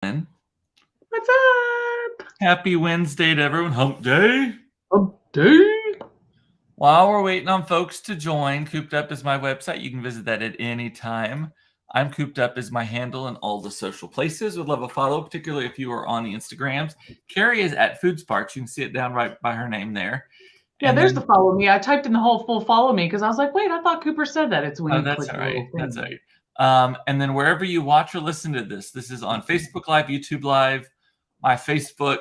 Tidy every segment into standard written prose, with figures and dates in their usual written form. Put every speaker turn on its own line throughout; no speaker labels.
And
What's up?
happy Wednesday to everyone. Hump day.
Update.
While we're waiting on folks to join, Cooped Up is my website. You can visit that at any time. I'm Cooped Up is my handle in all the social places. Would love a follow, particularly if you are on the Instagrams. Kerrie is at Food Sparks. You can see it down right by her name there.
Yeah,
And
there's the
then,
follow me. I typed in the whole full follow me because I was like, wait, I thought Cooper said that. It's when
oh,
you
that's
click
all
the
right.
little
That's all
thing.
right. And then wherever you watch or listen to this is on Facebook Live, YouTube Live, my Facebook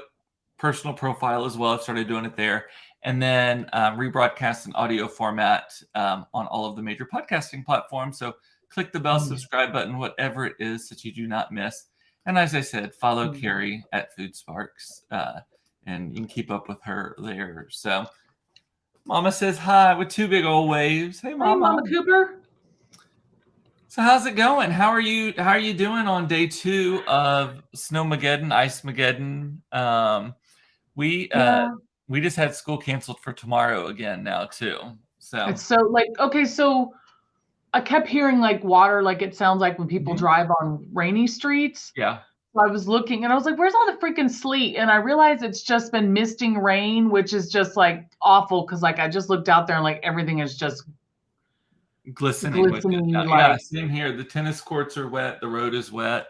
personal profile as well. I've started doing it there. And then rebroadcast in audio format on all of the major podcasting platforms. So click the bell, subscribe button, whatever it is that you do not miss. And as I said, follow Kerrie at Food Sparks, and you can keep up with her there. So Mama says hi with two big old waves. Hey,
Hey,
Mama.
Mama Cooper.
So how's it going? How are you doing on day 2 of Snowmageddon, Ice-mageddon? We
Yeah,
we just had school canceled for tomorrow again now too. So
it's so like okay. So I kept hearing like water, like it sounds like when people drive on rainy streets.
yeah,
So I was looking and I was like, where's all the freaking sleet? And I realized it's just been misting rain, which is just like awful because like I just looked out there and like everything is just
glistening with it.
glistening,
Yeah,
like
same here. The tennis courts are wet. The road is wet.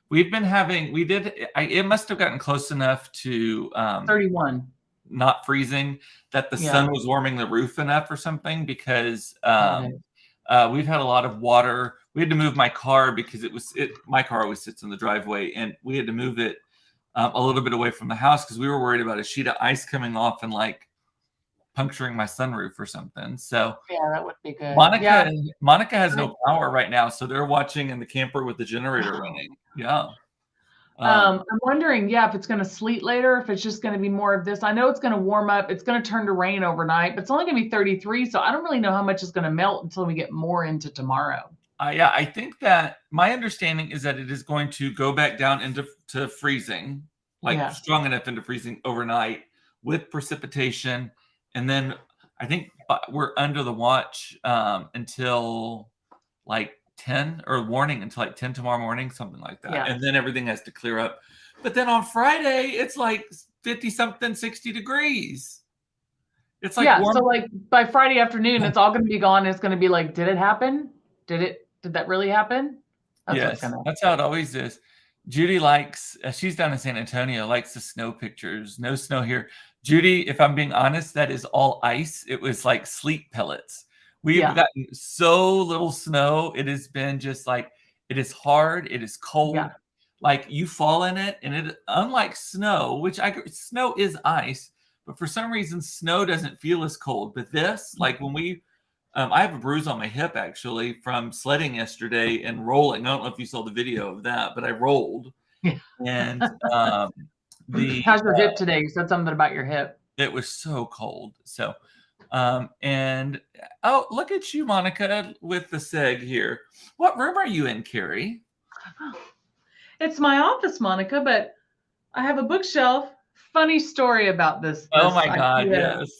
We've been having. It must have gotten close enough to
31.
not freezing that the
Yeah.
sun was warming the roof enough or something because
Got it.
we've had a lot of water. We had to move my car because my car always sits in the driveway, and we had to move it a little bit away from the house because we were worried about a sheet of ice coming off and like puncturing my sunroof or something. So
Yeah, that would be good.
Monica
Yeah.
Monica has no power right now, so they're watching in the camper with the generator running. Yeah.
I'm wondering, yeah, if it's going to sleet later, if it's just going to be more of this. I know it's going to warm up. It's going to turn to rain overnight, but it's only going to be 33. So I don't really know how much is going to melt until we get more into tomorrow.
Yeah, I think that my understanding is that it is going to go back down into freezing, like
Yeah.
strong enough into freezing overnight with precipitation, and then I think we're under the watch until like 10 or warning until like 10 tomorrow morning, something like that,
Yeah.
and then everything has to clear up. But then on Friday, it's like 50 something, 60 degrees. It's like
Yeah.
warm.
So like by Friday afternoon, it's all going to be gone. It's going to be like, did it happen? Did that really happen? That's what's
Yes,
going to
that's how it always is. Judy likes, she's down in San Antonio, likes the snow pictures. No snow here. Judy, if I'm being honest, that is all ice. It was like sleet pellets. We've gotten so little snow. It has been just like, it is hard. It is cold.
Yeah.
Like you fall in it, and it, unlike snow, snow is ice, but for some reason, snow doesn't feel as cold. But this, like when I have a bruise on my hip actually from sledding yesterday and rolling. I don't know if you saw the video of that, but I rolled.
Yeah.
And the
How's your hip today? You said something about your hip.
it was so cold. So and oh, look at you, Monica, with the seg here. What room are you in, Kerrie?
It's my office, Monica, but I have a bookshelf. Funny story about this.
Oh
This
my God,
IKEA
yes.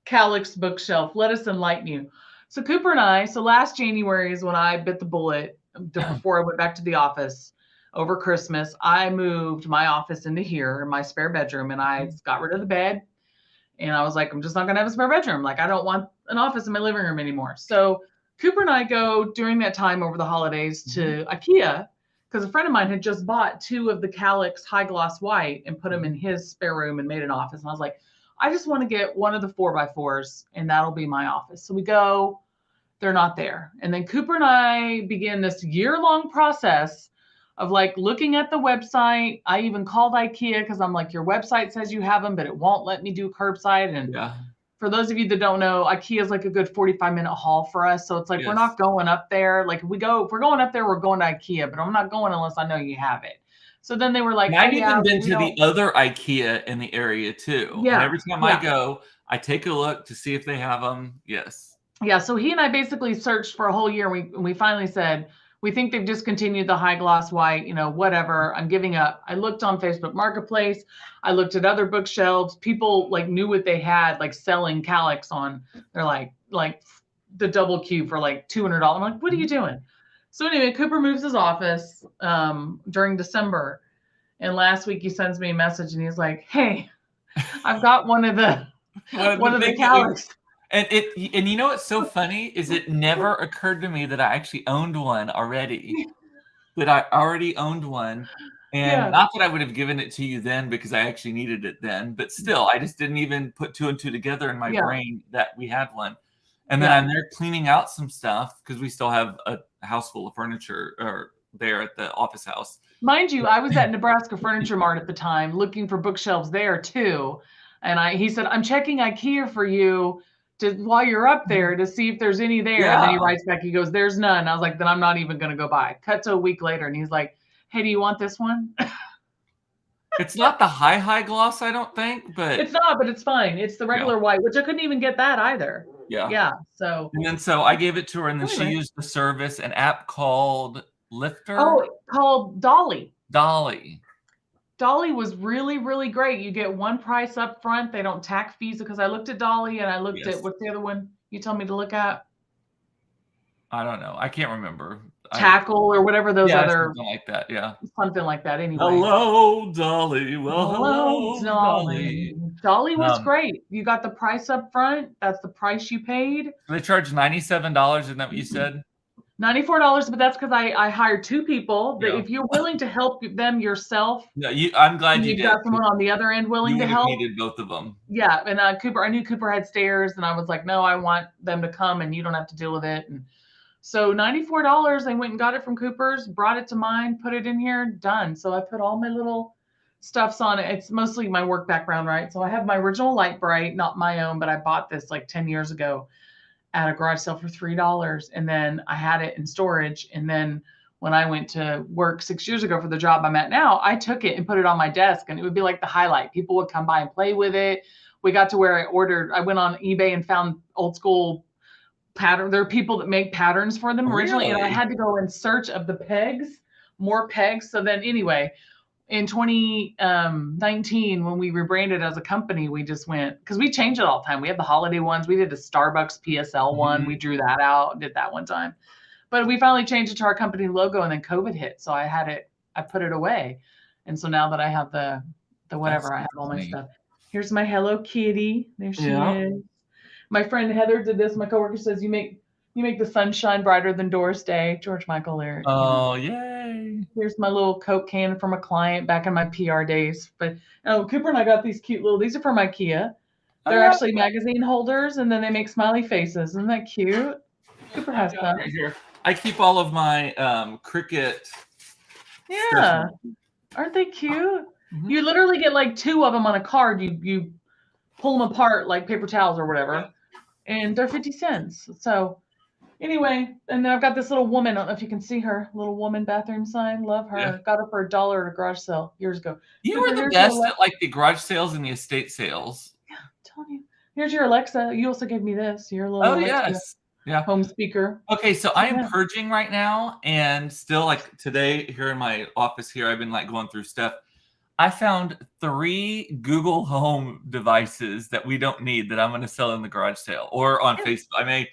Calyx bookshelf. Let us enlighten you. So Cooper and I. So last January is when I bit the bullet. Before I went back to the office over Christmas, I moved my office into here in my spare bedroom, and I got rid of the bed. And I was like, I'm just not gonna have a spare bedroom. Like I don't want an office in my living room anymore. So Cooper and I go during that time over the holidays to IKEA because a friend of mine had just bought 2 of the Calyx high gloss white and put them in his spare room and made an office. And I was like, I just want to get one of the 4x4s and that'll be my office. So we go, they're not there. And then Cooper and I begin this year-long process of like looking at the website. I even called IKEA because I'm like, your website says you have them, but it won't let me do curbside. And for those of you that don't know, IKEA is like a good 45-minute haul for us. So it's like, we're not going up there. Like if we're going up there, we're going to IKEA, but I'm not going unless I know you have it. So then they were like,
I've even been to the other IKEA in the area too.
Yeah.
And every time I go, I take a look to see if they have them. Yes.
Yeah. So he and I basically searched for a whole year. We finally said, we think they've discontinued the high gloss white, whatever. I'm giving up. I looked on Facebook Marketplace. I looked at other bookshelves. People like knew what they had, like selling Calyx on. They're like the double cube for like $200. I'm like, what are you doing? So anyway, Cooper moves his office during December. And last week he sends me a message and he's like, "Hey, I've got one of the
things that
Calics."
and you know what's so funny is it never occurred to me that I actually owned one already. That I already owned one. And
Yeah.
not that I would have given it to you then because I actually needed it then, but still, I just didn't even put two and two together in my
Yeah.
brain that we had one. And then
Yeah.
I'm there cleaning out some stuff because we still have a house full of furniture or there at the office house.
Mind you, I was at Nebraska Furniture Mart at the time looking for bookshelves there too. And he said, "I'm checking IKEA for you while you're up there to see if there's any there." And then he
Yeah.
writes back, he goes, "There's none." I was like, "Then I'm not even going to go buy." Cut to a week later and he's like, "Hey, do you want this one?"
It's not the high gloss, I don't think, but
It's not, but it's fine. It's the regular white, which I couldn't even get that either.
yeah.
Yeah. So
And then so I gave it to her, and then she
anyway.
used the service, an app called Lifter.
Oh, called Dolly.
Dolly.
Dolly was really, really great. You get one price up front. They don't tack fees because I looked at Dolly and I looked at
Yes.
what's the other one you told me to look at?
I don't know. I can't remember.
Tackle or whatever those other
something like that. Yeah.
something like that anyway.
Hello, Dolly. Well,
Hello,
hello,
Dolly.
Dolly.
Dolly was great. You got the price up front. That's the price you paid.
They charge $97. Isn't that what you said?
$94, but that's because I hired two people.
Yeah.
If you're willing to help them yourself,
No, I'm glad
and
you
you've
did.
got someone on the other end willing
You
to
would have
help.
needed both of them.
Yeah, and I knew Cooper had stairs, and I was like, "No, I want them to come, and you don't have to deal with it." And so $94, I went and got it from Cooper's, brought it to mine, put it in here, done. So I put all my little stuffs on it. It's mostly my work background, right? So I have my original Light Bright, not my own, but I bought this like 10 years ago at a garage sale for $3. And then I had it in storage. And then when I went to work 6 years ago for the job I'm at now, I took it and put it on my desk, and it would be like the highlight. People would come by and play with it. We got to where I went on eBay and found old school pattern. There are people that make patterns for them originally, and I
Really?
had to go in search of the pegs, more pegs. So then anyway, in 2019, when we rebranded as a company, we just went, because we change it all the time. We have the holiday ones. We did a Starbucks PSL one. We drew that out, did that one time. But we finally changed it to our company logo, and then COVID hit. So I put it away. And so now that I have the whatever, I have all my stuff. Here's my Hello Kitty. There she is. My friend Heather did this. My coworker says, you make the sunshine brighter than Doris Day. George Michael lyric.
Oh, yay.
Here's my little Coke can from a client back in my PR days. But Cooper and I got these these are from IKEA. They're actually magazine holders, and then they make smiley faces. Isn't that cute? Cooper has some.
Right here. I keep all of my Cricut.
Yeah. Aren't they cute? You literally get like two of them on a card. You pull them apart like paper towels or whatever, and they're 50 cents. So anyway, and then I've got this little woman. I don't know if you can see her. Little woman bathroom sign. Love her.
Yeah.
Got her for $1 at a garage sale years ago.
You were the best at like the garage sales and the estate sales.
Yeah, I'm telling you. Here's your Alexa. You also gave me this. Your little Alexa home speaker.
Okay, so I am purging right now, and still like today here in my office here, I've been like going through stuff. I found 3 Google Home devices that we don't need that I'm going to sell in the garage sale or on Facebook.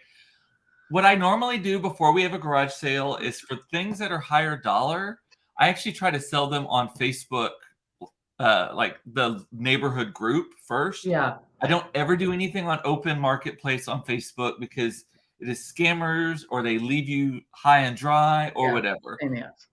What I normally do before we have a garage sale is for things that are higher dollar, I actually try to sell them on Facebook, like the neighborhood group first.
Yeah.
I don't ever do anything on open marketplace on Facebook because it is scammers or they leave you high and dry or whatever.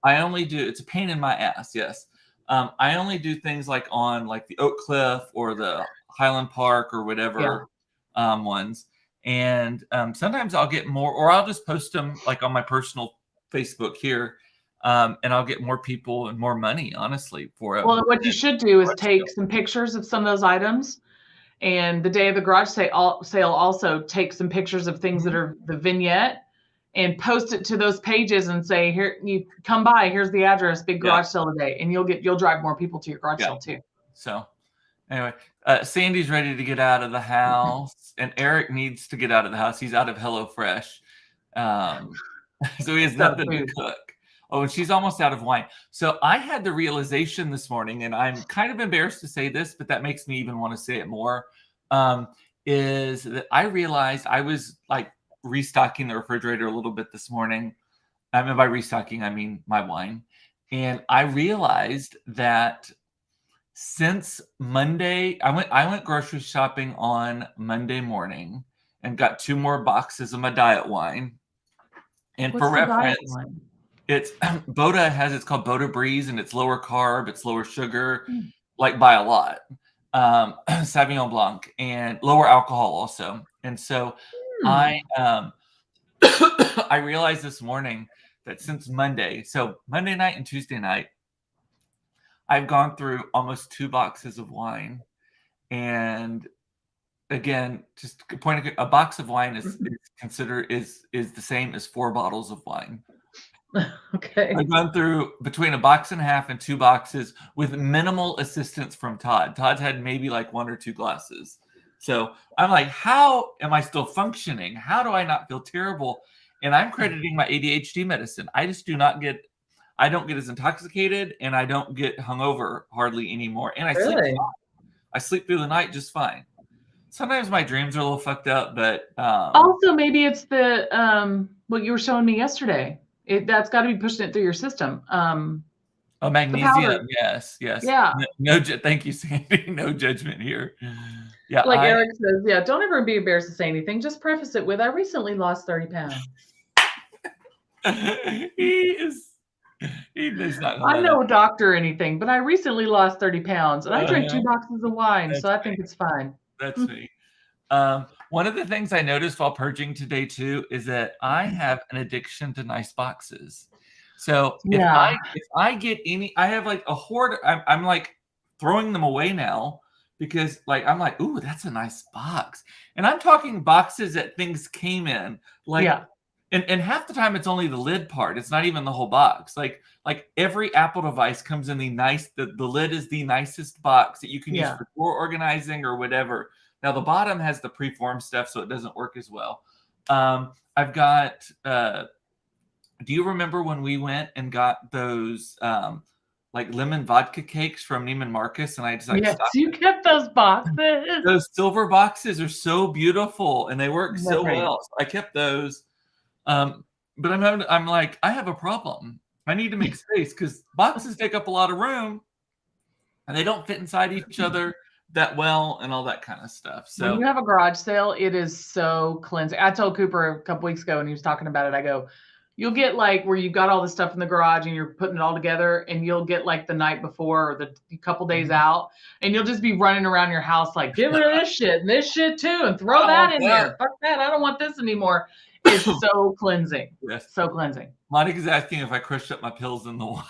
I only do, it's a pain in my ass. Yes. I only do things like on like the Oak Cliff or the Highland Park or whatever ones. And sometimes I'll get more, or I'll just post them like on my personal Facebook here. And I'll get more people and more money, honestly, for it.
Well, what you should do is take some pictures of some of those items. And the day of the garage sale also take some pictures of things that are the vignette and post it to those pages and say, here, you come by, here's the address, big garage sale today. And you'll drive more people to your garage sale too.
So anyway, Sandy's ready to get out of the house and Eric needs to get out of the house. He's out of HelloFresh. So he has nothing to cook. Oh, and she's almost out of wine. So I had the realization this morning, and I'm kind of embarrassed to say this, but that makes me even want to say it more, is that I realized I was like restocking the refrigerator a little bit this morning. I mean, by restocking, I mean my wine. And I realized that since Monday, I went grocery shopping on Monday morning and got 2 more boxes of my diet wine. And
What's
for
the diet
reference,
one?
it's it's called Boda Breeze, and it's lower carb, it's lower sugar,
Mm.
like by a lot. Sauvignon Blanc and lower alcohol also. And so I I realized this morning that since Monday, so Monday night and Tuesday night, I've gone through almost 2 boxes of wine. And again, just pointing a box of wine is considered is the same as 4 bottles of wine.
Okay.
I've gone through between a box and a half and 2 boxes with minimal assistance from Todd. Todd's had maybe like 1 or 2 glasses. So I'm like, how am I still functioning? How do I not feel terrible? And I'm crediting my ADHD medicine. I don't get as intoxicated, and I don't get hungover hardly anymore. And
Really?
I sleep through the night just fine. Sometimes my dreams are a little fucked up, but
Also, maybe it's the what you were showing me yesterday. That's got to be pushing it through your system.
oh,
The
magnesium,
powder.
yes.
Yeah.
Thank you, Sandy. No judgment here. Yeah,
Like Eric says, yeah, don't ever be embarrassed to say anything. Just preface it with, I recently lost 30 pounds.
he does not
I'm
let up.
no doctor or anything, but I recently lost 30 pounds and I drank 2 boxes of wine,
That's
so I
me.
think it's fine.
That's me. One of the things I noticed while purging today too is that I have an addiction to nice boxes. So
Yeah.
if I get any, I have like a hoard. I'm like throwing them away now because like I'm like, ooh, that's a nice box. And I'm talking boxes that things came in. Like
Yeah.
and half the time it's only the lid part. It's not even the whole box. Like every Apple device comes in the lid is the nicest box that you can use
Yeah.
for drawer organizing or whatever. Now the bottom has the preformed stuff, so it doesn't work as well. I've got do you remember when we went and got those like lemon vodka cakes from Neiman Marcus, and I just like
Yes,
stopped?
you kept those boxes.
Those silver boxes are so beautiful and they work
They're
so
pretty.
well. So I kept those. But I'm like, I have a problem. I need to make space because boxes take up a lot of room and they don't fit inside each other that well and all that kind of stuff.
When
So
you have a garage sale, it is so cleansing. I told Cooper a couple weeks ago when he was talking about it, I go, you'll get like where you've got all the stuff in the garage and you're putting it all together, and you'll get like the night before or the couple days out, and you'll just be running around your house like, get rid of this shit and this shit too, and
I
throw
don't
that
want
in
that.
there. Fuck that. I don't want this anymore. It's so cleansing.
Yes.
So cleansing.
Monica's asking if I crushed up my pills in the wine.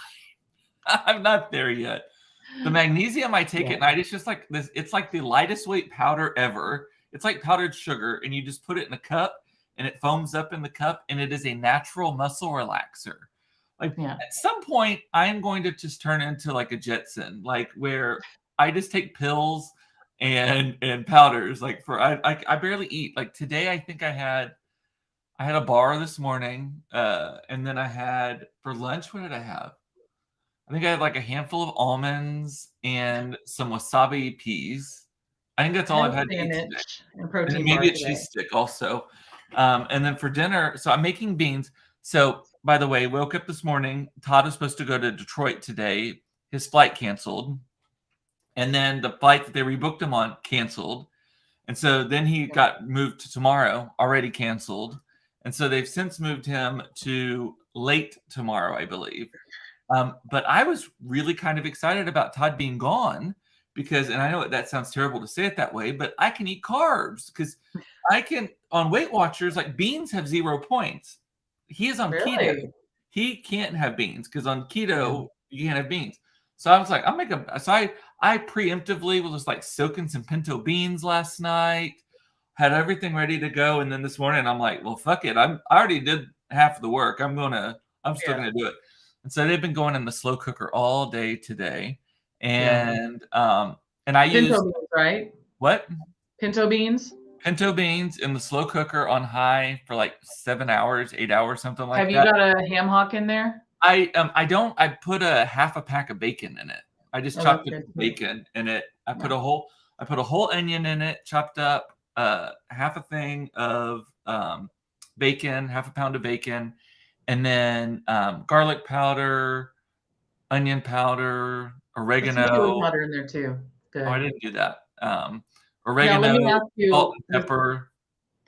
I'm not there yet. The magnesium I take at night is just like this. It's like the lightest weight powder ever. It's like powdered sugar, and you just put it in a cup, and it foams up in the cup, and it is a natural muscle relaxer. Like at some point, I am going to just turn into like a Jetson, like where I just take pills and powders. Like I barely eat. Like today, I think I had a bar this morning, and then I had for lunch. What did I have? I think I had like a handful of almonds and some wasabi peas. I think that's all I've had to eat today.
Sandwich and
And
protein
then
bar
maybe a
today.
cheese stick also. And then for dinner, so I'm making beans. So by the way, woke up this morning. Todd is supposed to go to Detroit today. His flight canceled. And then the flight that they rebooked him on canceled. And so then he got moved to tomorrow, already canceled. And so they've since moved him to late tomorrow, I believe. But I was really kind of excited about Todd being gone because, and I know that sounds terrible to say it that way, but I can eat carbs because I can, on Weight Watchers, like beans have 0 points. He is on keto. He can't have beans because on keto, you can't have beans. So I was like, I preemptively was just like soaking some pinto beans last night, had everything ready to go. And then this morning I'm like, well, fuck it. I already did half of the work. I'm still going to do it. And so they've been going in the slow cooker all day today. And I use
pinto beans, right?
What?
Pinto beans?
Pinto beans in the slow cooker on high for like 7 hours, 8 hours, something like that.
Have you got a ham hock in there?
I don't. I put a half a pack of bacon in it. I just chopped the bacon in it. I put a whole onion in it, chopped up, half a thing of bacon, half a pound of bacon, and then garlic powder, onion powder,
Put some chili
oregano.
powder in there too. Good.
Oh, I didn't do that.
Now
Oregano,
let me ask
salt,
you
and pepper.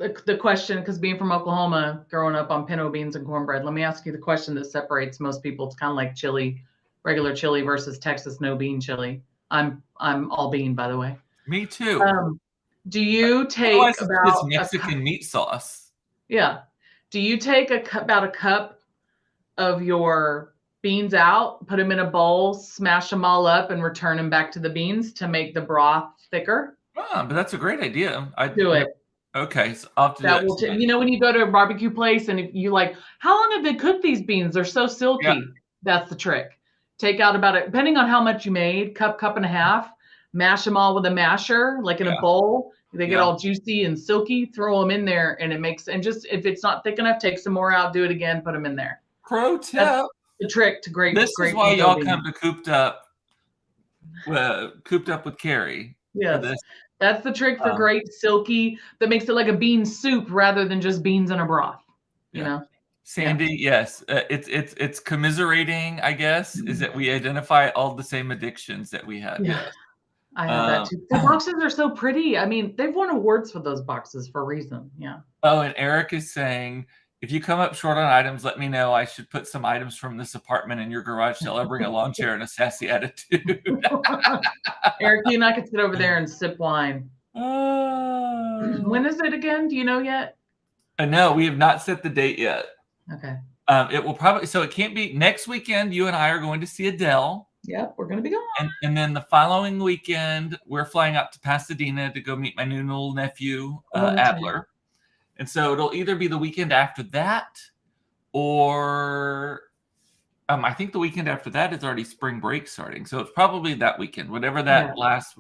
the question, because being from Oklahoma, growing up on pinto beans and cornbread, let me ask you the question that separates most people. It's kind of like chili, regular chili versus Texas no bean chili. I'm all bean, by the way.
Me too.
Do you
Otherwise,
take
it's
about
Mexican meat sauce.
Yeah. Do you take about a cup of your beans out, put them in a bowl, smash them all up, and return them back to the beans to make the broth thicker?
But that's a great idea.
Do it.
Okay, so I'll have to do
That
that
will,
tonight.
when you go to a barbecue place and if you like, how long have they cooked these beans? They're so silky.
Yeah.
That's the trick. Take out about depending on how much you made, cup and a half, mash them all with a masher, like in a bowl. They get all juicy and silky, throw them in there and it makes, and just, if it's not thick enough, take some more out, do it again, put them in there.
Pro tip.
That's the trick to great.
This is why y'all come to Cooped Up with Kerrie.
Yes. That's the trick for great silky, that makes it like a bean soup rather than just beans in a broth, you know?
Sandy, yes. It's commiserating, I guess, is that we identify all the same addictions that we have.
Yeah. I have that too. The boxes are so pretty. I mean, they've won awards for those boxes for a reason. Yeah.
Oh, and Eric is saying, if you come up short on items, let me know. I should put some items from this apartment in your garage sale. I'll bring a lawn chair and a sassy attitude.
Eric, you and I could sit over there and sip wine. When is it again? Do you know yet?
No, we have not set the date yet.
Okay.
It will probably, so it can't be next weekend. You and I are going to see Adele.
Yep, we're going to be gone.
And then the following weekend, we're flying out to Pasadena to go meet my new little nephew, Adler. And so it'll either be the weekend after that, or I think the weekend after that is already spring break starting. So it's probably that weekend, whatever that lasts.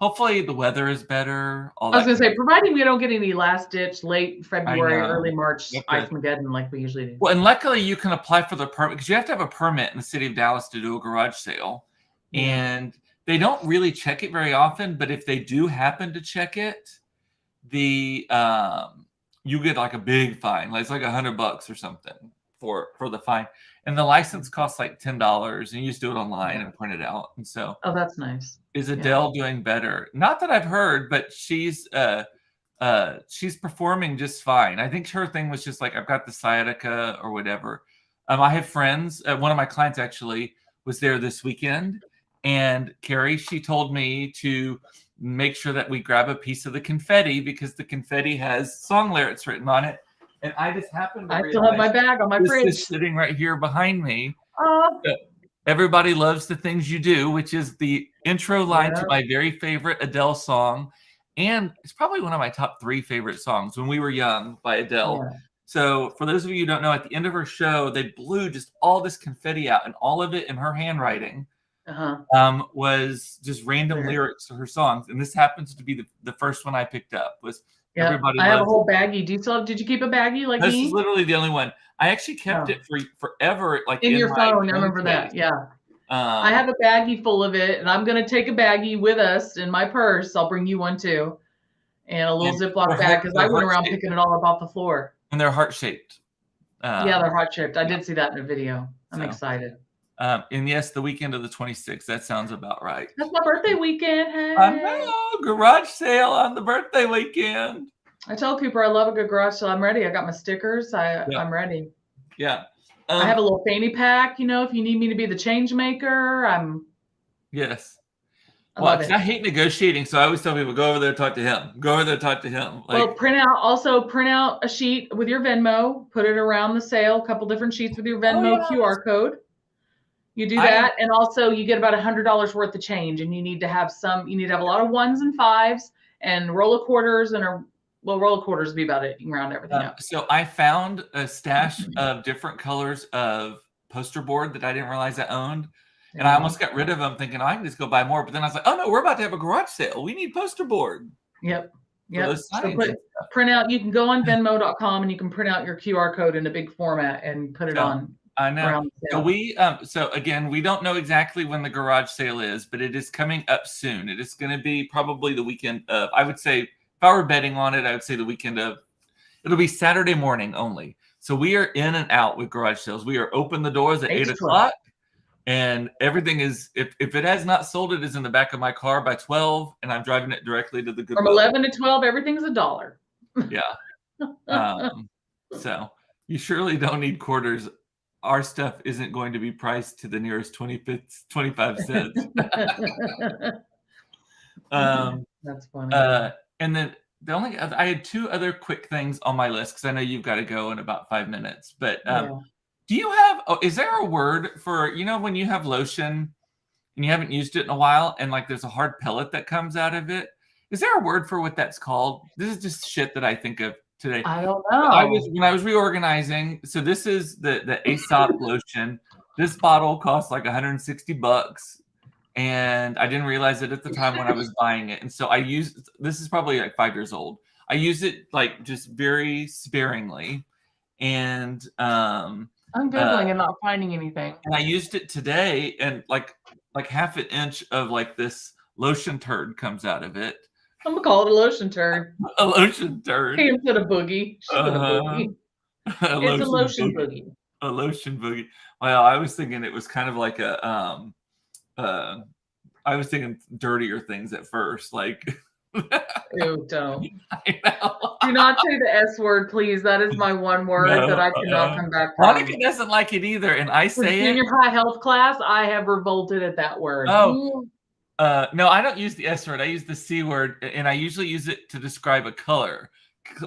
Hopefully the weather is better.
I was going to say, providing we don't get any last ditch, late February, early March Ice-mageddon like we usually do.
Well, and luckily you can apply for the permit because you have to have a permit in the city of Dallas to do a garage sale. And they don't really check it very often, but if they do happen to check it, you get like a big fine. Like it's like $100 or something for the fine. And the license costs like $10 and you just do it online and print it out. And so
that's nice.
Is Adele doing better? Not that I've heard, but she's performing just fine. I think her thing was just like, I've got the sciatica or whatever. I have friends. One of my clients actually was there this weekend, and Kerrie, she told me to make sure that we grab a piece of the confetti because the confetti has song lyrics written on it. And I just happened to
still have my bag on my fridge.
This is sitting right here behind me. Everybody Loves the Things You Do, which is the intro line to my very favorite Adele song. And it's probably one of my top 3 favorite songs, When We Were Young by Adele. Yeah. So for those of you who don't know, at the end of her show, they blew just all this confetti out, and all of it in her handwriting was just random lyrics to her songs. And this happens to be the first one I picked up was Everybody
I have a whole baggie. Did you keep a baggie like me?
This is literally the only one. I actually kept it for forever, like
in your phone. I remember that. Yeah. I have a baggie full of it, and I'm gonna take a baggie with us in my purse. I'll bring you one too, and a little Ziploc bag because I went around picking it all up off the floor.
And they're heart shaped.
Yeah, they're heart shaped. I did see that in a video. I'm excited.
And yes, the weekend of the 26th. That sounds about right.
That's my birthday weekend. Hey.
I know, garage sale on the birthday weekend.
I told Cooper I love a good garage sale. I'm ready. I got my stickers. I'm ready.
Yeah.
I have a little fanny pack. You know, if you need me to be the change maker,
Yes. I hate negotiating, so I always tell people, go over there, talk to him. Go over there, talk to him.
Well, print out a sheet with your Venmo, put it around the sale, a couple different sheets with your Venmo QR code. You do that, and also you get about $100 worth of change, and you need to have a lot of 1s and 5s and roll of quarters roll of quarters would be about it. You can round everything up.
So I found a stash of different colors of poster board that I didn't realize I owned. And I almost got rid of them thinking, I can just go buy more. But then I was like, oh no, we're about to have a garage sale. We need poster board.
Yep. So print out, you can go on Venmo.com and you can print out your QR code in a big format and put it on.
I know. So again, we don't know exactly when the garage sale is, but it is coming up soon. It is going to be probably the weekend of, I would say, if I were betting on it, I would say the weekend of, it'll be Saturday morning only. So we are in and out with garage sales. We are open the doors at 8 o'clock. And everything is, if it has not sold, it is in the back of my car by 12, and I'm driving it directly to the
From
Goodwill.
11 to 12, everything's $1.
Yeah. So you surely don't need quarters. Our stuff isn't going to be priced to the nearest 25 cents.
That's funny.
And then the only other, I had two other quick things on my list because I know you've got to go in about 5 minutes. But do you have? Oh, is there a word for when you have lotion and you haven't used it in a while and like there's a hard pellet that comes out of it? Is there a word for what that's called? This is just shit that I think of today.
I don't know.
When I was reorganizing. So this is the Aesop lotion. This bottle costs like $160. And I didn't realize it at the time when I was buying it. And so I used, this is probably like 5 years old. I use it like just very sparingly. And
I'm Googling and not finding anything.
And I used it today and like half an inch of like this lotion turd comes out of it.
I'm gonna call it a lotion turd.
A lotion turd.
Came to the boogie. She put a boogie. It's a lotion boogie.
A lotion boogie. Well, I was thinking it was kind of like a I was thinking dirtier things at first, like.
Ew, don't.
I know.
Do not say the S word, please. That is my one word that I cannot come back from.
Monica doesn't like it either, and I say it.
In your high health class, I have revolted at that word.
Oh, no, I don't use the S word. I use the C word, and I usually use it to describe a color.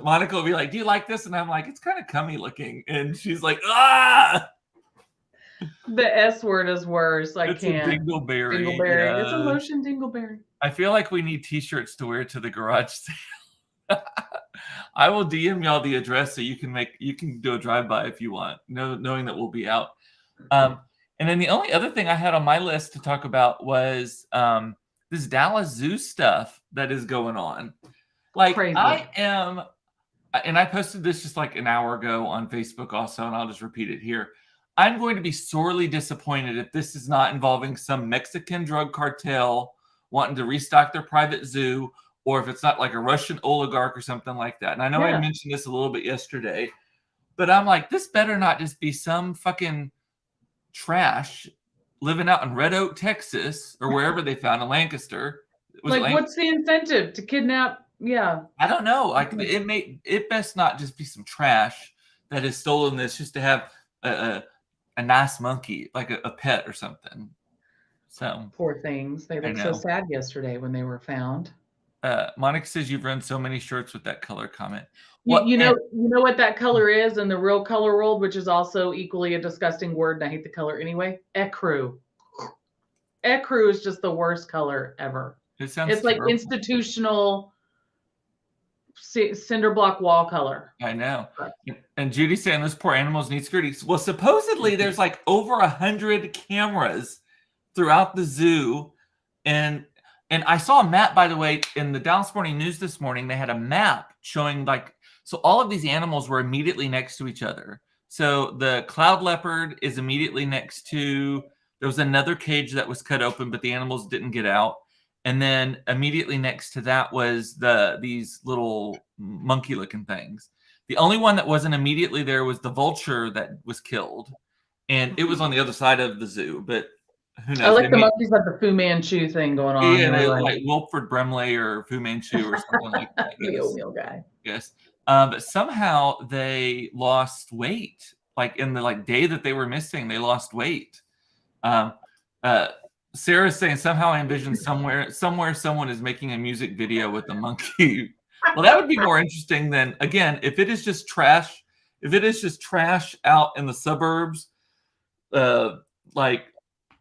Monica will be like, "Do you like this?" And I'm like, "It's kind of cummy looking," and she's like, "Ah."
The S word is worse. I
can't. A dingleberry.
Dingleberry. Yeah. It's a lotion dingleberry.
I feel like we need T-shirts to wear to the garage sale. I will DM y'all the address so you can do a drive-by if you want, knowing that we'll be out. And then the only other thing I had on my list to talk about was this Dallas Zoo stuff that is going on. Like crazy. And I posted this just like an hour ago on Facebook also, and I'll just repeat it here. I'm going to be sorely disappointed if this is not involving some Mexican drug cartel wanting to restock their private zoo, or if it's not like a Russian oligarch or something like that. And I know I mentioned this a little bit yesterday, but I'm like, this better not just be some fucking trash living out in Red Oak, Texas, or wherever they found in Lancaster.
What's the incentive to kidnap? Yeah.
I don't know. Like it best not just be some trash that has stolen this just to have a nice monkey, like a pet or something. So
poor things. They looked so sad yesterday when they were found.
Monica says you've run so many shirts with that color comment.
You know what that color is in the real color world, which is also equally a disgusting word, and I hate the color anyway. Ecru. Ecru is just the worst color ever.
It's
terrible. Like institutional cinder block wall color.
I know. And Judy's saying those poor animals need security. Well, supposedly there's like over 100 cameras throughout the zoo, and I saw a map, by the way, in the Dallas Morning News this morning. They had a map showing so all of these animals were immediately next to each other. So the cloud leopard is immediately next to, there was another cage that was cut open, but the animals didn't get out. And then immediately next to that was these little monkey-looking things. The only one that wasn't immediately there was the vulture that was killed, and it was on the other side of the zoo. But who knows?
I like the monkeys have the Fu Manchu thing going on.
Yeah, like Wilfred Brimley or Fu Manchu or something like that.
The oatmeal guy.
Yes, but somehow they lost weight. Like in the day that they were missing, they lost weight. Sarah's saying somehow I envision somewhere someone is making a music video with a monkey. Well, that would be more interesting than, again, if it is just trash. If it is just trash out in the suburbs, like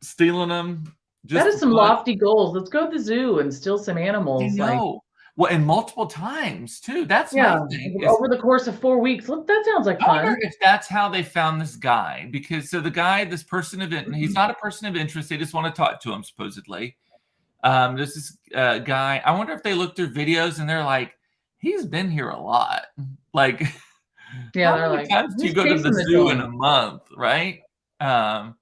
stealing them.
That is some lofty goals. Let's go to the zoo and steal some animals.
I know. Well, and multiple times too. That's my thing.
Over the course of 4 weeks. Look, that sounds like fun.
I wonder if that's how they found this guy, because the guy, this person of interest, he's not a person of interest. They just want to talk to him, supposedly. There's this guy. I wonder if they looked through videos and they're like, he's been here a lot. Like,
yeah,
how many times do you go to the zoo in a month, right? I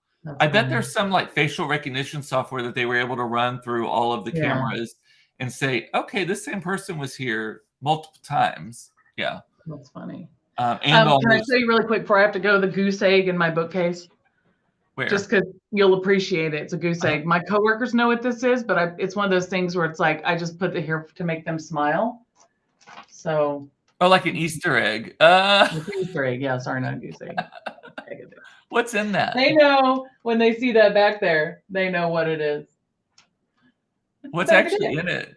bet there's some facial recognition software that they were able to run through all of the cameras and say, okay, this same person was here multiple times. Yeah.
That's funny.
And
can I show you really quick before I have to go the goose egg in my bookcase?
Where?
Just because you'll appreciate it. It's a goose egg. My coworkers know what this is, but it's one of those things where it's like I just put it here to make them smile. So.
Oh, like an Easter egg.
Easter egg. Yeah, sorry, not a goose egg.
What's in that?
They know when they see that back there. They know what it is.
What's actually in it?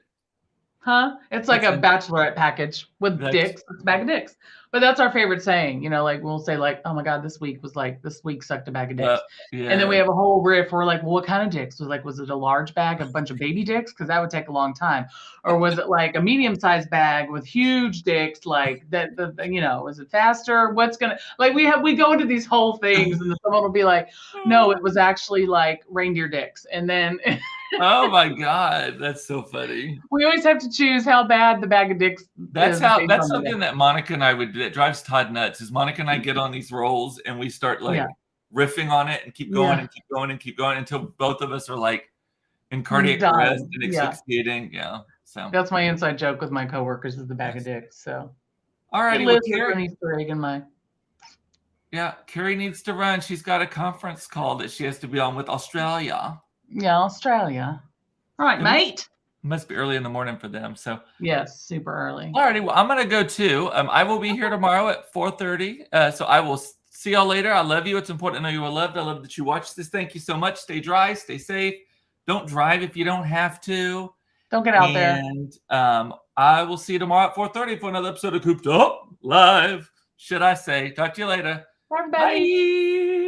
Huh? It's like a bachelorette package with dicks. It's a bag of dicks. But that's our favorite saying. You know, like we'll say like, oh my God, this week sucked a bag of dicks.
Yeah.
And then we have a whole riff. We're like, well, what kind of dicks? Was it a large bag, a bunch of baby dicks? Because that would take a long time. Or was it like a medium-sized bag with huge dicks? Like that, was it faster? What's gonna we go into these whole things, and then someone will be like, no, it was actually like reindeer dicks. And then
oh my God, that's so funny.
We always have to choose how bad the bag of dicks
that's something that Monica and I would do that drives Todd nuts is Monica and I get on these rolls and we start riffing on it and keep going and keep going and keep going until both of us are like in cardiac arrest and asphyxiating. Yeah. So
that's my inside joke with my coworkers is the bag of dicks. So
all right,
it lives an Easter egg in my.
Yeah, Kerrie needs to run. She's got a conference call that she has to be on with Australia.
Yeah, Australia. All right, mate.
Must be early in the morning for them. So
yes, super early.
All righty. Well, I'm gonna go too. I will be here tomorrow at 4:30. So I will see y'all later. I love you. It's important to know you are loved. I love that you watch this. Thank you so much. Stay dry. Stay safe. Don't drive if you don't have to.
Don't get out there.
And I will see you tomorrow at 4:30 for another episode of Cooped Up Live. Should I say? Talk to you later.
Bye, everybody.
Bye.